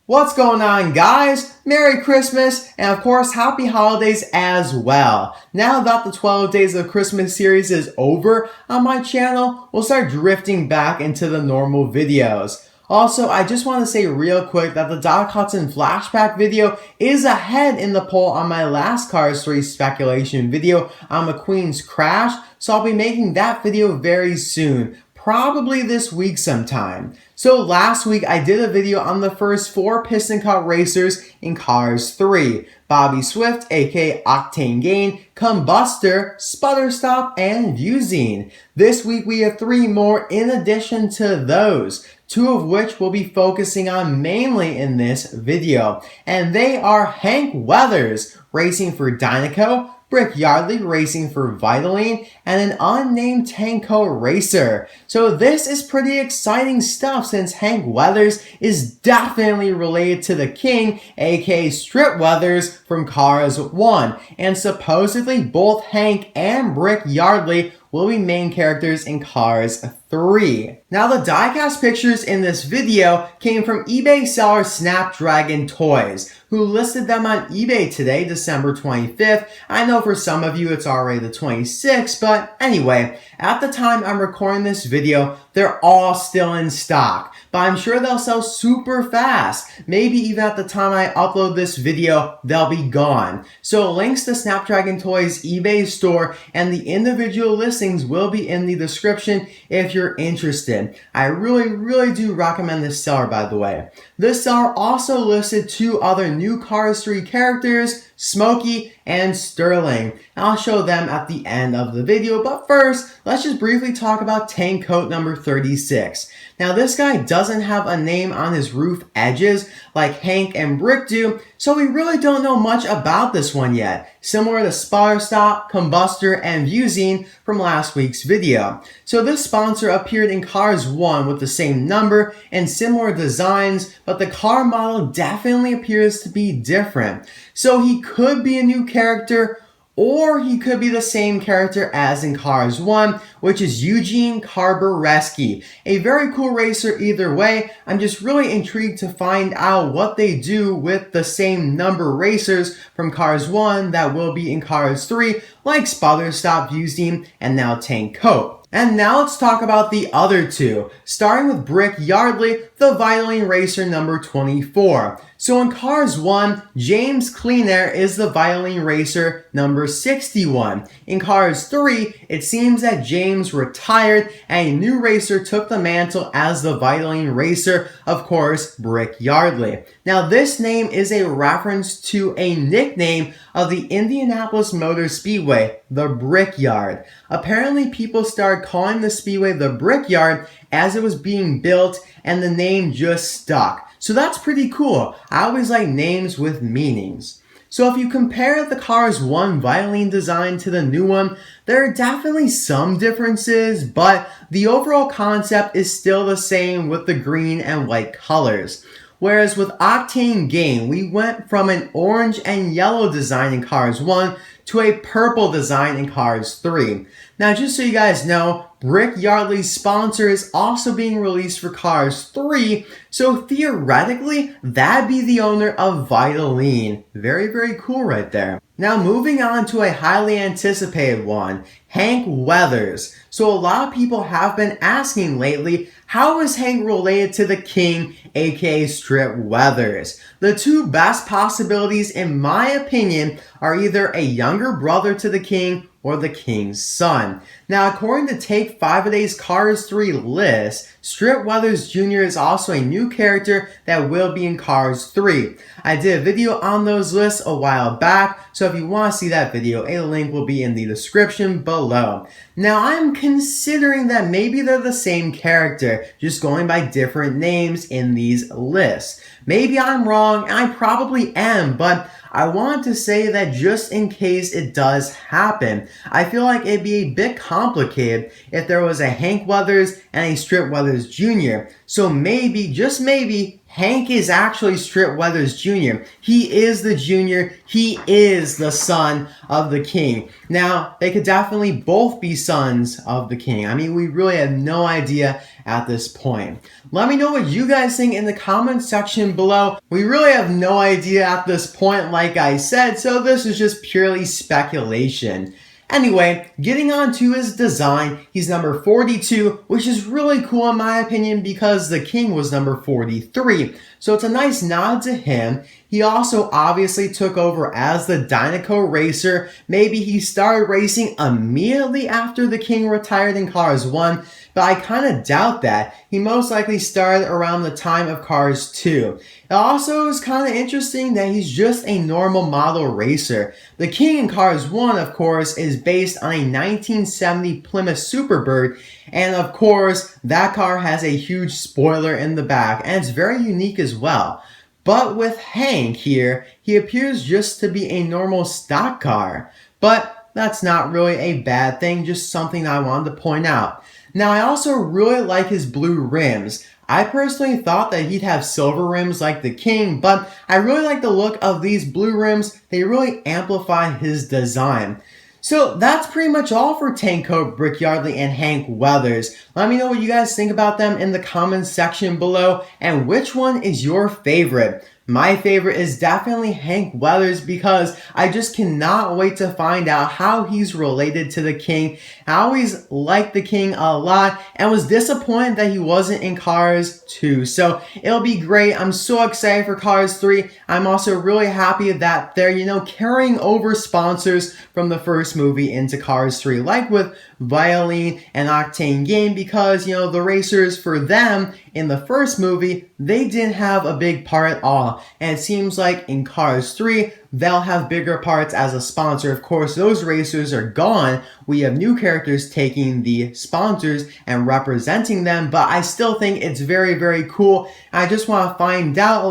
What's going on, guys? Merry Christmas, and of course, Happy Holidays as well. Now that the 12 Days of Christmas series is over on my channel, we'll start drifting back into the normal videos. Also, I just want to say real quick that the Hudson Flashback video is ahead in the poll on my last Cars 3 speculation video on McQueen's crash, so I'll be making that video very soon. Probably this week sometime. So last week I did a video on the first 4 piston car racers in Cars 3. Bobby Swift, aka Octane Gain, Combustor, Sputter Stop, and Vitoline. This week we have 3 more in addition to those, 2 of which we'll be focusing on mainly in this video. And they are Hank Weathers, racing for Dinoco, Brickyard racing for Vitoline, and an unnamed Tanko racer. So this is pretty exciting stuff since Hank Weathers is definitely related to the King, aka Strip Weathers from Cars 1. And supposedly both Hank and Brickyard will be main characters in Cars 3. Now the diecast pictures in this video came from eBay seller Snapdragon Toys, who listed them on eBay today, December 25th. I know for some of you it's already the 26th, but anyway, at the time I'm recording this video, they're all still in stock, but I'm sure they'll sell super fast. Maybe even at the time I upload this video, they'll be gone. So links to Snapdragon Toys eBay store and the individual listings will be in the description if you're interested. I really do recommend this seller, by the way. This seller also listed 2 other new Cars 3 characters, Smokey and Sterling. And I'll show them at the end of the video, but first, let's just briefly talk about tank coat number 36. Now this guy doesn't have a name on his roof edges like Hank and Brick do, so we really don't know much about this one yet, similar to Sputter Stop, Combustor, and Vitoline from last week's video. So this sponsor appeared in Cars 1 with the same number and similar designs, but the car model definitely appears to be different. So he could be a new character, or he could be the same character as in Cars 1, which is Eugene Carbureski. A very cool racer either way. I'm just really intrigued to find out what they do with the same number racers from Cars 1 that will be in Cars 3, like Sputter Stop, Vitoline, and now Tank Coat. And now let's talk about the other 2, starting with Brickyard, the Vitoline racer number 24. So in Cars 1, James Clean Air is the Vitoline racer number 61. In Cars 3, it seems that James retired and a new racer took the mantle as the Vitoline racer, of course, Brickyard. Now this name is a reference to a nickname of the Indianapolis Motor Speedway, the Brickyard. Apparently people started calling the speedway the Brickyard as it was being built and the name just stuck. So that's pretty cool. I always like names with meanings. So if you compare the Cars 1 Vitoline design to the new one, there are definitely some differences, but the overall concept is still the same with the green and white colors. Whereas with Octane Gain, we went from an orange and yellow design in Cars 1 to a purple design in Cars 3. Now just so you guys know, Brickyard's sponsor is also being released for Cars 3, so theoretically, that'd be the owner of Vitoline. Very cool right there. Now moving on to a highly anticipated one, Hank Weathers. So a lot of people have been asking lately, how is Hank related to the King, aka Strip Weathers? The 2 best possibilities in my opinion are either a younger brother to the King or the King's son. Now, according to Take 5 a Day's Cars 3 list, Strip Weathers Jr. is also a new character that will be in Cars 3. I did a video on those lists a while back, so if you want to see that video, a link will be in the description below. Now, I'm considering that maybe they're the same character, just going by different names in these lists. Maybe I'm wrong, and I probably am, but I want to say that just in case it does happen, I feel like it'd be a bit complicated if there was a Hank Weathers and a Strip Weathers Jr. So maybe, just maybe, Hank is actually Strip Weathers Jr. He is the junior. He is the son of the king. Now, they could definitely both be sons of the king. I mean, we really have no idea at this point. Let me know what you guys think in the comments section below. We really have no idea at this point, like I said, so this is just purely speculation. Anyway, getting on to his design, he's number 42, which is really cool in my opinion because the king was number 43. So it's a nice nod to him. He also obviously took over as the Dinoco racer. Maybe he started racing immediately after the king retired in Cars 1, but I kind of doubt that. He most likely started around the time of Cars 2. It also is kind of interesting that he's just a normal model racer. The king in Cars 1, of course, is based on a 1970 Plymouth Superbird, and of course, that car has a huge spoiler in the back, and it's very unique as well. But with Hank here, he appears just to be a normal stock car. But that's not really a bad thing, just something I wanted to point out. Now, I also really like his blue rims. I personally thought that he'd have silver rims like the king, but I really like the look of these blue rims. They really amplify his design. So that's pretty much all for Tank Coat, Brickyard, and Hank Weathers. Let me know what you guys think about them in the comments section below, and which one is your favorite. My favorite is definitely Hank Weathers because I just cannot wait to find out how he's related to the king. I always liked the king a lot and was disappointed that he wasn't in Cars 2. So it'll be great. I'm so excited for Cars 3. I'm also really happy that they're, carrying over sponsors from the first movie into Cars 3, like with Violin and Octane Game, because, the racers for them in the first movie, they didn't have a big part at all. And it seems like in Cars 3, they'll have bigger parts as a sponsor. Of course, those racers are gone. We have new characters taking the sponsors and representing them, but I still think it's very, very cool. I just want to find out,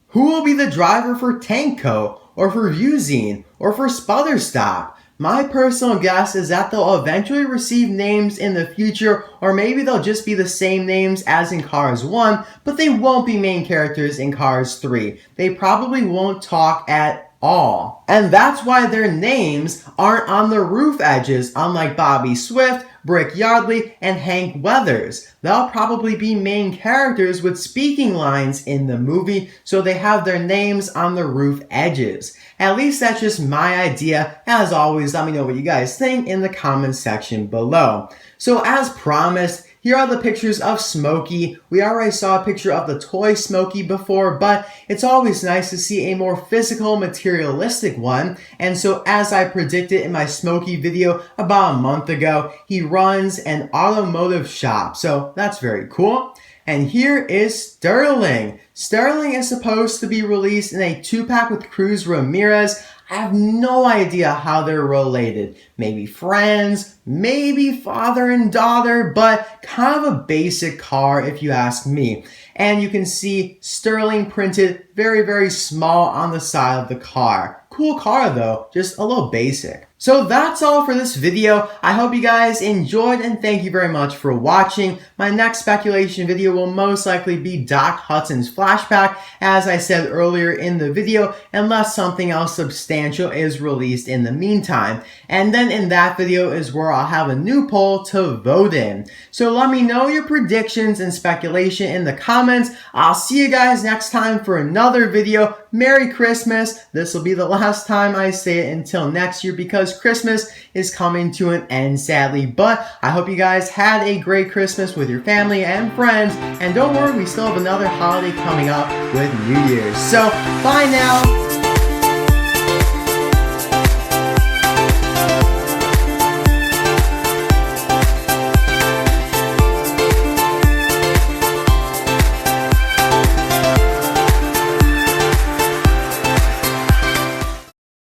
who will be the driver for Tanko, or for Usine, or for Sputterstop? My personal guess is that they'll eventually receive names in the future, or maybe they'll just be the same names as in Cars 1, but they won't be main characters in Cars 3. They probably won't talk at all. And that's why their names aren't on the roof edges, unlike Bobby Swift, Brick Yardley, and Hank Weathers. They'll probably be main characters with speaking lines in the movie, so they have their names on the roof edges. At least that's just my idea. As always, let me know what you guys think in the comments section below. So as promised, here are the pictures of Smokey. We already saw a picture of the toy Smokey before, but it's always nice to see a more physical, materialistic one. And so as I predicted in my Smokey video about a month ago, he runs an automotive shop. So that's very cool. And here is Sterling. Sterling is supposed to be released in a 2-pack with Cruz Ramirez. I have no idea how they're related. Maybe friends, maybe father and daughter, but kind of a basic car if you ask me. And you can see Sterling printed very, very small on the side of the car. Cool car though, just a little basic. So that's all for this video. I hope you guys enjoyed and thank you very much for watching. My next speculation video will most likely be Doc Hudson's flashback, as I said earlier in the video, unless something else substantial is released in the meantime. And then in that video is where I'll have a new poll to vote in. So let me know your predictions and speculation in the comments. I'll see you guys next time for another video. Merry Christmas. This will be the last time I say it until next year because Christmas is coming to an end, sadly. But I hope you guys had a great Christmas with your family and friends. And don't worry, we still have another holiday coming up with New Year's. So, bye now.